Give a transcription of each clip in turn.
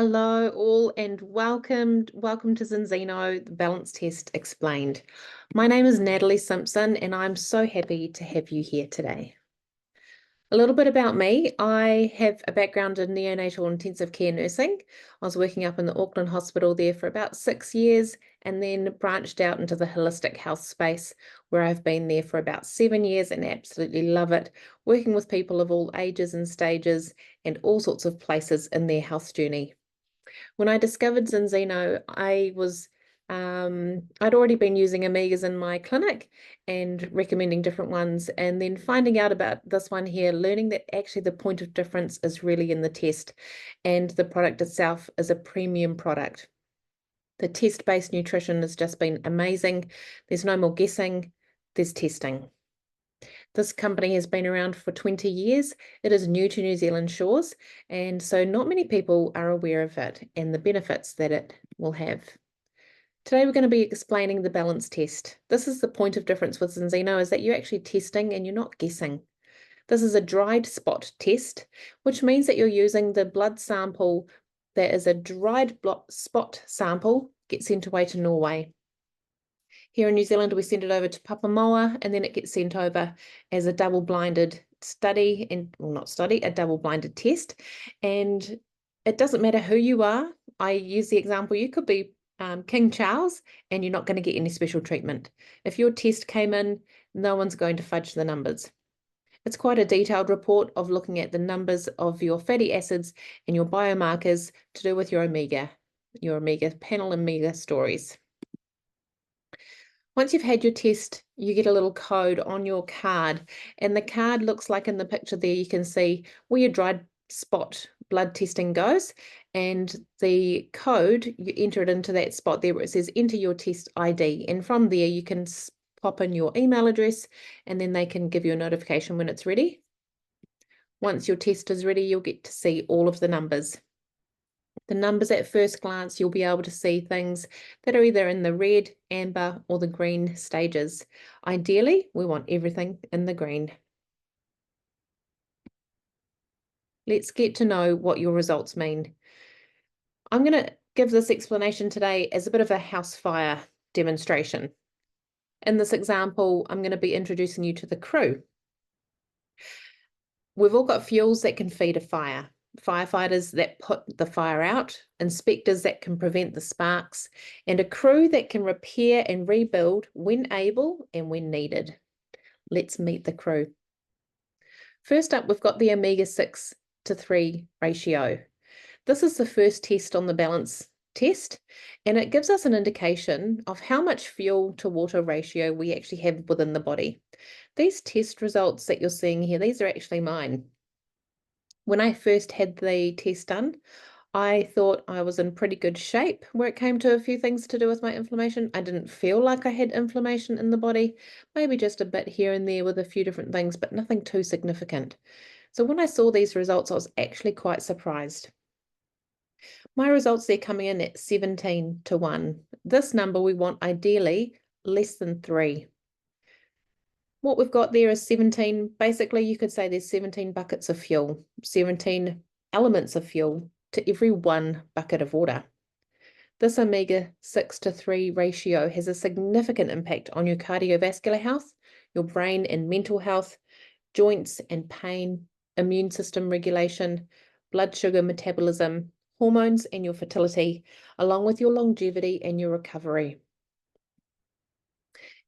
Hello all and welcome to Zinzino Balance Test Explained. My name is Natalie Simpson and I'm so happy to have you here today. A little bit about me. I have a background in neonatal intensive care nursing. I was working up in the Auckland Hospital there for about 6 years and then branched out into the holistic health space where I've been there for about 7 years and absolutely love it, working with people of all ages and stages and all sorts of places in their health journey. When I discovered Zinzino, I'd already been using Omegas in my clinic and recommending different ones, and then finding out about this one here, learning that actually the point of difference is really in the test, and the product itself is a premium product. The test-based nutrition has just been amazing. There's no more guessing, there's testing. This company has been around for 20 years. It is new to New Zealand shores, and so not many people are aware of it and the benefits that it will have. Today we're going to be explaining the balance test. This is the point of difference with Zinzino, is that you're actually testing and you're not guessing. This is a dried spot test, which means that you're using the blood sample that is a dried spot sample, gets sent away to Norway. Here in New Zealand, we send it over to Papamoa, and then it gets sent over as a double-blinded study, a double-blinded test. And it doesn't matter who you are. I use the example, you could be King Charles, and you're not going to get any special treatment. If your test came in, no one's going to fudge the numbers. It's quite a detailed report of looking at the numbers of your fatty acids and your biomarkers to do with your omega panel omega stories. Once you've had your test, you get a little code on your card, and the card looks like in the picture there, you can see where your dried spot blood testing goes, and the code, you enter it into that spot there where it says enter your test ID, and from there you can pop in your email address and then they can give you a notification when it's ready. Once your test is ready, you'll get to see all of the numbers. The numbers at first glance, you'll be able to see things that are either in the red, amber, or the green stages. Ideally, we want everything in the green. Let's get to know what your results mean. I'm going to give this explanation today as a bit of a house fire demonstration. In this example, I'm going to be introducing you to the crew. We've all got fuels that can feed a fire. Firefighters that put the fire out, inspectors that can prevent the sparks, and a crew that can repair and rebuild when able and when needed. Let's meet the crew. First up, we've got the omega 6:3 ratio. This is the first test on the balance test, and it gives us an indication of how much fuel to water ratio we actually have within the body. These test results that you're seeing here, these are actually mine. When I first had the test done, I thought I was in pretty good shape where it came to a few things to do with my inflammation. I didn't feel like I had inflammation in the body, maybe just a bit here and there with a few different things, but nothing too significant. So when I saw these results, I was actually quite surprised. My results, they're coming in at 17:1. This number we want ideally less than 3. What we've got there is 17, basically you could say there's 17 buckets of fuel, 17 elements of fuel to every 1 bucket of water. This omega 6:3 ratio has a significant impact on your cardiovascular health, your brain and mental health, joints and pain, immune system regulation, blood sugar metabolism, hormones and your fertility, along with your longevity and your recovery.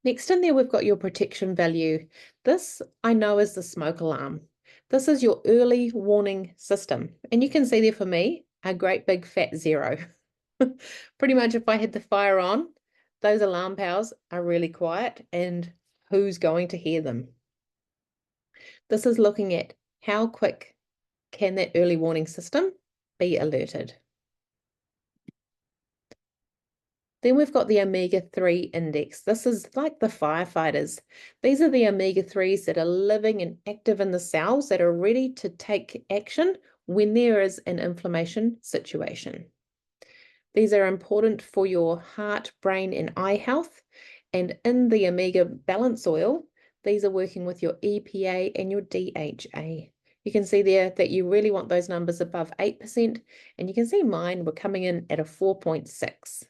Next in there, we've got your protection value. This I know is the smoke alarm. This is your early warning system. And you can see there for me, a great big fat 0. Pretty much if I had the fire on, those alarm powers are really quiet and who's going to hear them? This is looking at how quick can that early warning system be alerted. Then we've got the omega-3 index. This is like the firefighters. These are the omega-3s that are living and active in the cells that are ready to take action when there is an inflammation situation. These are important for your heart, brain, and eye health. And in the omega balance oil, these are working with your EPA and your DHA. You can see there that you really want those numbers above 8%, and you can see mine were coming in at a 4.6.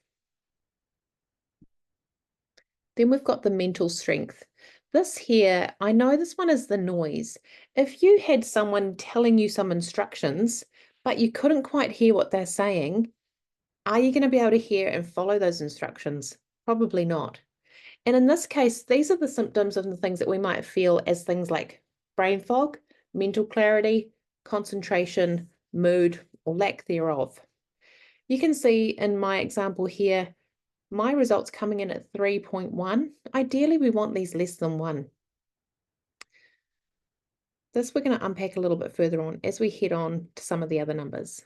Then we've got the mental strength. This here, I know this one is the noise. If you had someone telling you some instructions, but you couldn't quite hear what they're saying, are you going to be able to hear and follow those instructions? Probably not. And in this case, these are the symptoms of the things that we might feel as things like brain fog, mental clarity, concentration, mood, or lack thereof. You can see in my example here, my results coming in at 3.1. Ideally, we want these less than 1. This we're going to unpack a little bit further on as we head on to some of the other numbers.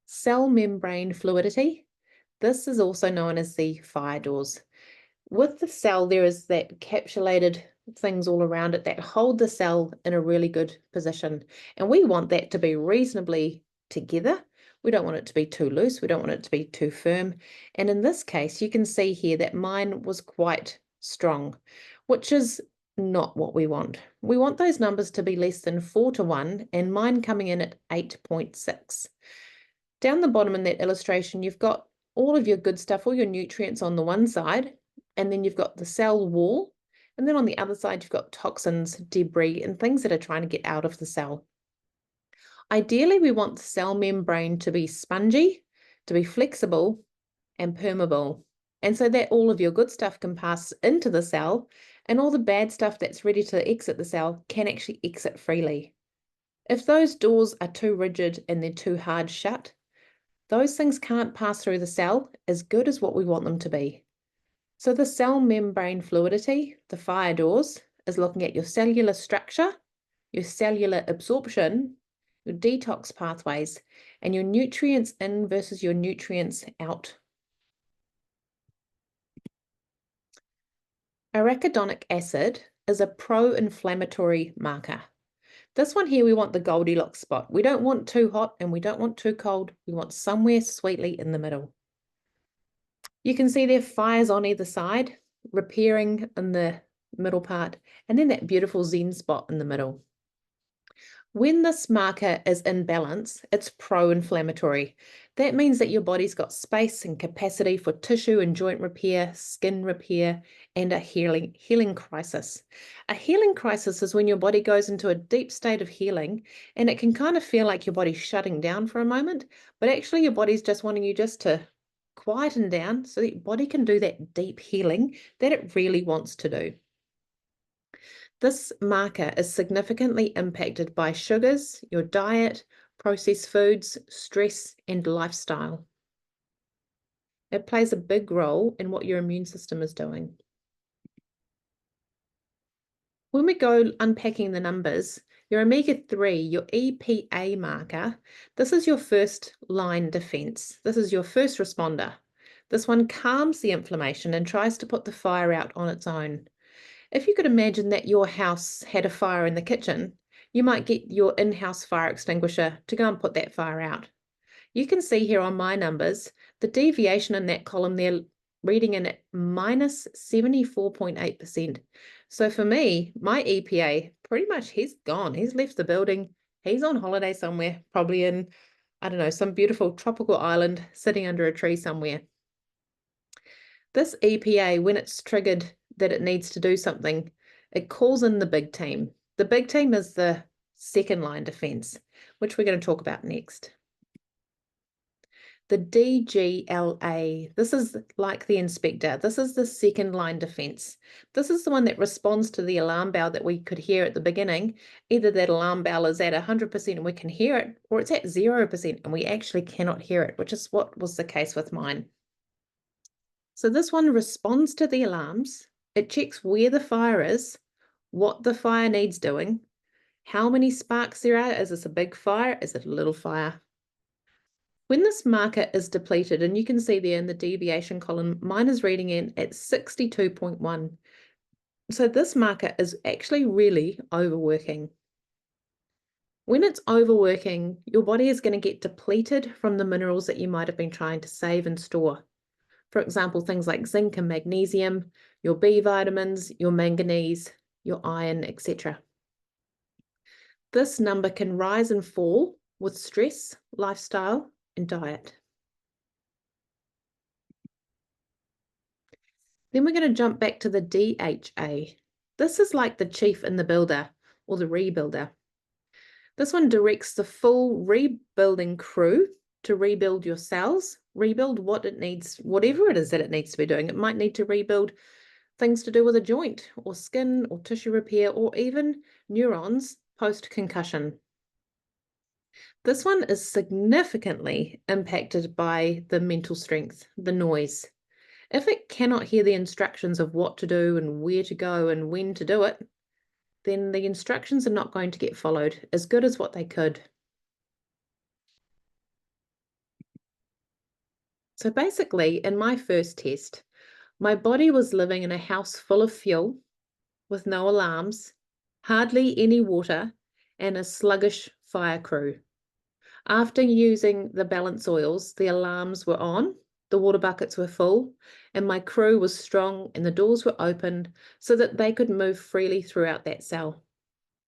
Cell membrane fluidity. This is also known as the fire doors. With the cell, there is that encapsulated things all around it that hold the cell in a really good position. And we want that to be reasonably together. We don't want it to be too loose. We don't want it to be too firm. And in this case, you can see here that mine was quite strong, which is not what we want. We want those numbers to be less than 4:1, and mine coming in at 8.6. Down the bottom in that illustration, you've got all of your good stuff, all your nutrients on the one side, and then you've got the cell wall, and then on the other side, you've got toxins, debris, and things that are trying to get out of the cell. Ideally, we want the cell membrane to be spongy, to be flexible, and permeable, and so that all of your good stuff can pass into the cell, and all the bad stuff that's ready to exit the cell can actually exit freely. If those doors are too rigid and they're too hard shut, those things can't pass through the cell as good as what we want them to be. So the cell membrane fluidity, the fire doors, is looking at your cellular structure, your cellular absorption, your detox pathways, and your nutrients in versus your nutrients out. Arachidonic acid is a pro-inflammatory marker. This one here, we want the Goldilocks spot. We don't want too hot and we don't want too cold. We want somewhere sweetly in the middle. You can see there fires on either side, repairing in the middle part, and then that beautiful Zen spot in the middle. When this marker is in balance, it's pro-inflammatory. That means that your body's got space and capacity for tissue and joint repair, skin repair, and a healing crisis. A healing crisis is when your body goes into a deep state of healing, and it can kind of feel like your body's shutting down for a moment, but actually your body's just wanting you just to quieten down so that your body can do that deep healing that it really wants to do. This marker is significantly impacted by sugars, your diet, processed foods, stress, and lifestyle. It plays a big role in what your immune system is doing. When we go unpacking the numbers, your omega-3, your EPA marker, this is your first line defense. This is your first responder. This one calms the inflammation and tries to put the fire out on its own. If you could imagine that your house had a fire in the kitchen, you might get your in-house fire extinguisher to go and put that fire out. You can see here on my numbers, the deviation in that column there, reading in at minus 74.8%. So for me, my EPA, pretty much he's gone. He's left the building. He's on holiday somewhere, probably in, I don't know, some beautiful tropical island sitting under a tree somewhere. This EPA, when it's triggered that it needs to do something, it calls in the big team. The big team is the second line defense, which we're going to talk about next. The DGLA, this is like the inspector. This is the second line defense. This is the one that responds to the alarm bell that we could hear at the beginning. Either that alarm bell is at 100% and we can hear it, or it's at 0% and we actually cannot hear it, which is what was the case with mine. So this one responds to the alarms. It checks where the fire is, what the fire needs doing, how many sparks there are. Is this a big fire? Is it a little fire? When this marker is depleted, and you can see there in the deviation column, mine is reading in at 62.1. So this marker is actually really overworking. When it's overworking, your body is going to get depleted from the minerals that you might have been trying to save and store. For example, things like zinc and magnesium, your B vitamins, your manganese, your iron, etc. This number can rise and fall with stress, lifestyle, and diet. Then we're going to jump back to the DHA. This is like the chief and the builder, or the rebuilder. This one directs the full rebuilding crew to rebuild your cells, rebuild what it needs, whatever it is that it needs to be doing. It might need to rebuild things to do with a joint or skin or tissue repair or even neurons post-concussion. This one is significantly impacted by the mental strength, the noise. If it cannot hear the instructions of what to do and where to go and when to do it, then the instructions are not going to get followed as good as what they could. So basically, in my first test, my body was living in a house full of fuel with no alarms, hardly any water, and a sluggish fire crew. After using the balance oils, the alarms were on, the water buckets were full, and my crew was strong and the doors were opened so that they could move freely throughout that cell.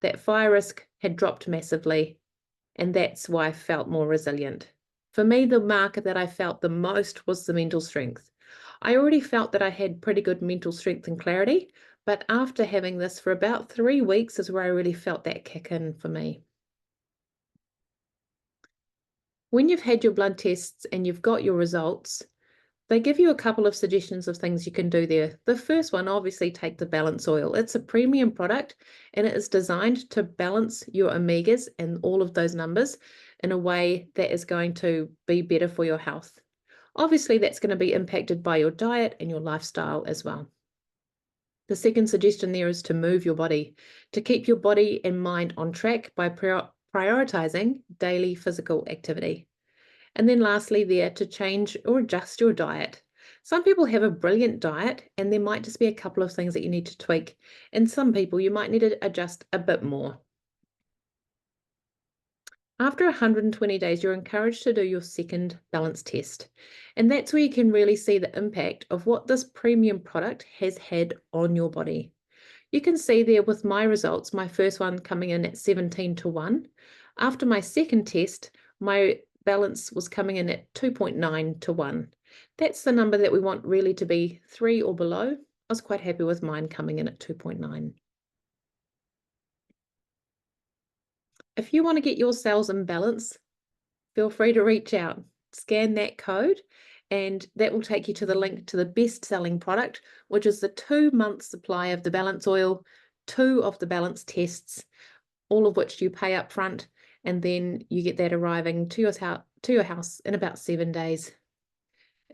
That fire risk had dropped massively, and that's why I felt more resilient. For me, the marker that I felt the most was the mental strength. I already felt that I had pretty good mental strength and clarity, but after having this for about 3 weeks is where I really felt that kick in for me. When you've had your blood tests and you've got your results, they give you a couple of suggestions of things you can do there. The first one, obviously, take the balance oil. It's a premium product and it is designed to balance your omegas and all of those numbers in a way that is going to be better for your health. Obviously, that's going to be impacted by your diet and your lifestyle as well. The second suggestion there is to move your body, to keep your body and mind on track by prioritizing daily physical activity. And then lastly there, to change or adjust your diet. Some people have a brilliant diet and there might just be a couple of things that you need to tweak. And some people you might need to adjust a bit more. After 120 days, you're encouraged to do your second balance test. And that's where you can really see the impact of what this premium product has had on your body. You can see there with my results, my first one coming in at 17:1. After my second test, my balance was coming in at 2.9:1. That's the number that we want really to be 3 or below. I was quite happy with mine coming in at 2.9. If you want to get your cells in balance, feel free to reach out. Scan that code and that will take you to the link to the best-selling product, which is the 2-month supply of the balance oil, 2 of the balance tests, all of which you pay up front, and then you get that arriving to your house in about 7 days.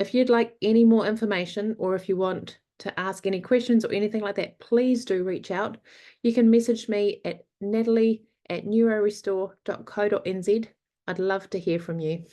If you'd like any more information or if you want to ask any questions or anything like that, please do reach out. You can message me at natalie@neurorestore.co.nz. I'd love to hear from you.